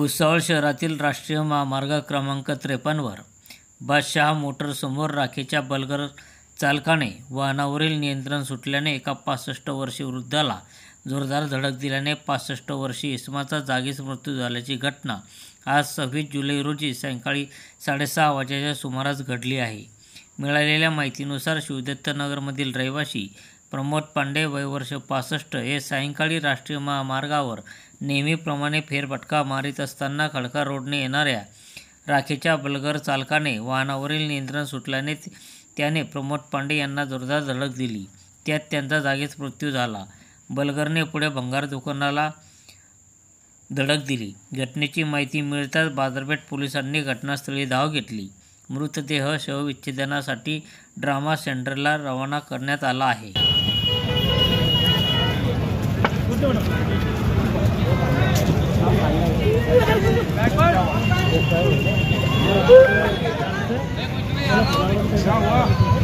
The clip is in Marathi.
भुसावळ शहरातील राष्ट्रीय महामार्ग क्रमांक 53वर बादशाह मोटरसमोर राखेच्या बल्गर चालकाने वाहनावरील नियंत्रण सुटल्याने एका 65 वर्षीय वृद्धाला जोरदार धडक दिल्याने 65 वर्षीय इसमाचा जागीच मृत्यू झाल्याची घटना आज 26 जुलै रोजी सायंकाळी 6:30 वाजेच्या सुमारास घडली आहे। मिळालेल्या माहितीनुसार शिवदत्तनगरमधील रहिवासी प्रमोद पांडे वय वर्ष 65 हे सायंकाळी राष्ट्रीय महामार्गावर नेहमीप्रमाणे फेरफटका मारित असताना खडका रोडने येणाऱ्या राखेच्या बल्गर चालकाने वाहनावरील नियंत्रण सुटल्याने त्याने प्रमोद पांडे यांना जोरदार धडक दिली। त्यात त्यांचा जागीच मृत्यू झाला। बल्गरने पुढे भंगार दुकानाला धडक दिली। घटनेची माहिती मिळताच बाजारपेठ पोलिसांनी घटनास्थळी धाव घेतली। मृतदेह शवविच्छेदनासाठी ड्रामा सेंटरला रवाना करण्यात आला आहे। क्या हुआ?